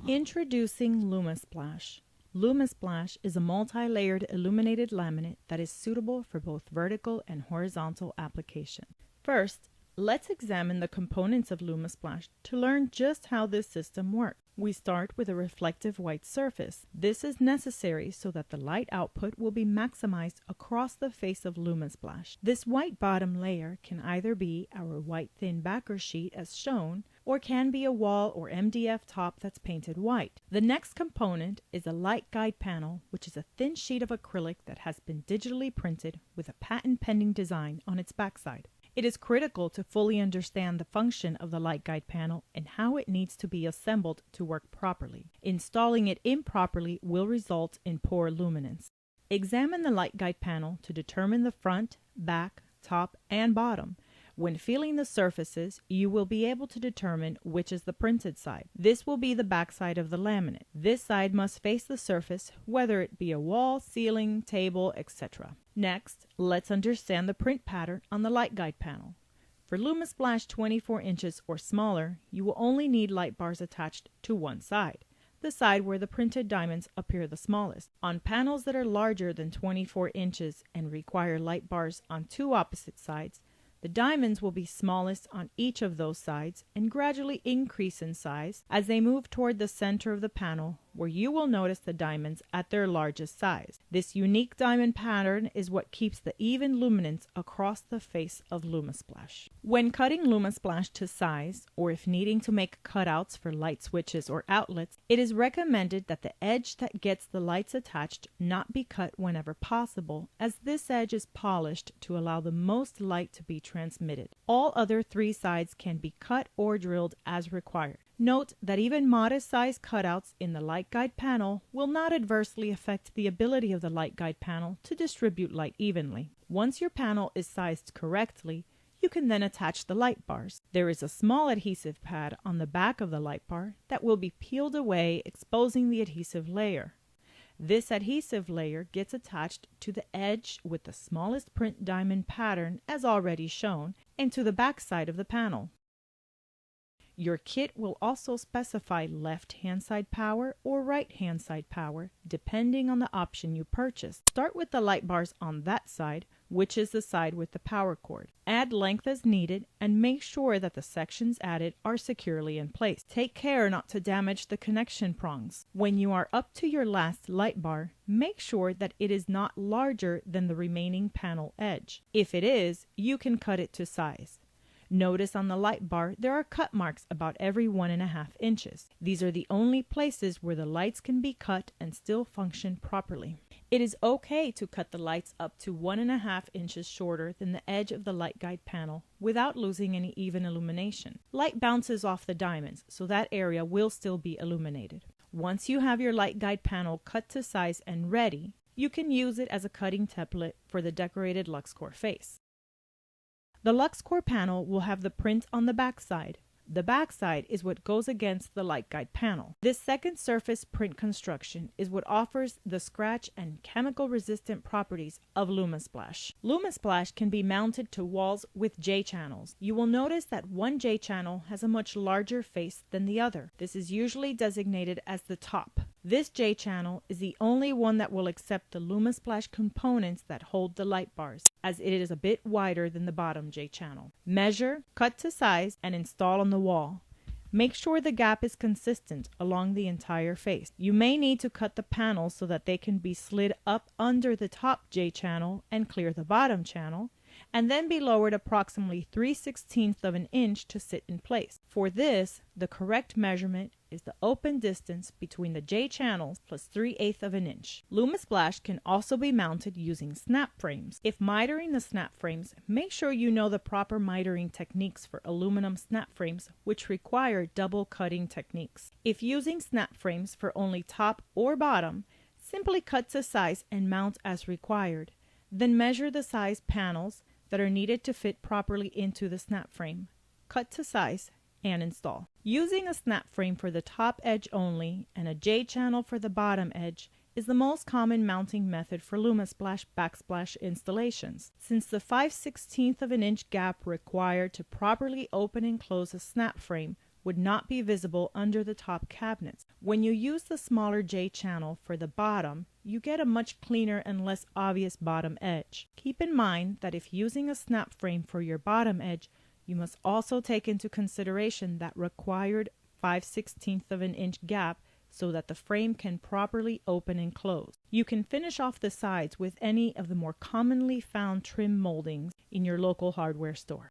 Introducing LumiSplash. LumiSplash is a multi-layered illuminated laminate that is suitable for both vertical and horizontal application. First, let's examine the components of LumiSplash to learn just how this system works. We start with a reflective white surface. This is necessary so that the light output will be maximized across the face of LumiSplash. This white bottom layer can either be our white thin backer sheet as shown, or can be a wall or MDF top that's painted white. The next component is a light guide panel, which is a thin sheet of acrylic that has been digitally printed with a patent-pending design on its backside. It is critical to fully understand the function of the light guide panel and how it needs to be assembled to work properly. Installing it improperly will result in poor luminance. Examine the light guide panel to determine the front, back, top, and bottom. When feeling the surfaces, you will be able to determine which is the printed side. This will be the back side of the laminate. This side must face the surface, whether it be a wall, ceiling, table, etc. Next, let's understand the print pattern on the light guide panel. For LumiSplash 24 inches or smaller, you will only need light bars attached to one side, the side where the printed diamonds appear the smallest. On panels that are larger than 24 inches and require light bars on two opposite sides, the diamonds will be smallest on each of those sides and gradually increase in size as they move toward the center of the panel, where you will notice the diamonds at their largest size. This unique diamond pattern is what keeps the even luminance across the face of LumiSplash. When cutting LumiSplash to size, or if needing to make cutouts for light switches or outlets, it is recommended that the edge that gets the lights attached not be cut whenever possible, as this edge is polished to allow the most light to be transmitted. All other three sides can be cut or drilled as required. Note that even modest-sized cutouts in the light guide panel will not adversely affect the ability of the light guide panel to distribute light evenly. Once your panel is sized correctly, you can then attach the light bars. There is a small adhesive pad on the back of the light bar that will be peeled away, exposing the adhesive layer. This adhesive layer gets attached to the edge with the smallest print diamond pattern as already shown, and to the back side of the panel. Your kit will also specify left-hand side power or right-hand side power, depending on the option you purchase. Start with the light bars on that side, which is the side with the power cord. Add length as needed and make sure that the sections added are securely in place. Take care not to damage the connection prongs. When you are up to your last light bar, make sure that it is not larger than the remaining panel edge. If it is, you can cut it to size. Notice on the light bar there are cut marks about every 1.5 inches. These are the only places where the lights can be cut and still function properly. It is okay to cut the lights up to 1.5 inches shorter than the edge of the light guide panel without losing any even illumination. Light bounces off the diamonds, so that area will still be illuminated. Once you have your light guide panel cut to size and ready, you can use it as a cutting template for the decorated Lux Core face. The Lux Core panel will have the print on the back side. The back side is what goes against the light guide panel. This second surface print construction is what offers the scratch and chemical resistant properties of LumiSplash. LumiSplash can be mounted to walls with J-channels. You will notice that one J-channel has a much larger face than the other. This is usually designated as the top. This J-channel is the only one that will accept the LumiSplash components that hold the light bars, as it is a bit wider than the bottom J-channel. Measure, cut to size, and install on the wall. Make sure the gap is consistent along the entire face. You may need to cut the panels so that they can be slid up under the top J-channel and clear the bottom channel, and then be lowered approximately 3/16 of an inch to sit in place. For this, the correct measurement is the open distance between the J-channels plus 3/8 of an inch. LumiSplash can also be mounted using snap frames. If mitering the snap frames, make sure you know the proper mitering techniques for aluminum snap frames, which require double cutting techniques. If using snap frames for only top or bottom, simply cut to size and mount as required. Then measure the size panels that are needed to fit properly into the snap frame. Cut to size and install. Using a snap frame for the top edge only and a J-channel for the bottom edge is the most common mounting method for LumiSplash backsplash installations. Since the 5/16 of an inch gap required to properly open and close a snap frame would not be visible under the top cabinets. When you use the smaller J channel for the bottom, you get a much cleaner and less obvious bottom edge. Keep in mind that if using a snap frame for your bottom edge, you must also take into consideration that required 5/16 of an inch gap so that the frame can properly open and close. You can finish off the sides with any of the more commonly found trim moldings in your local hardware store.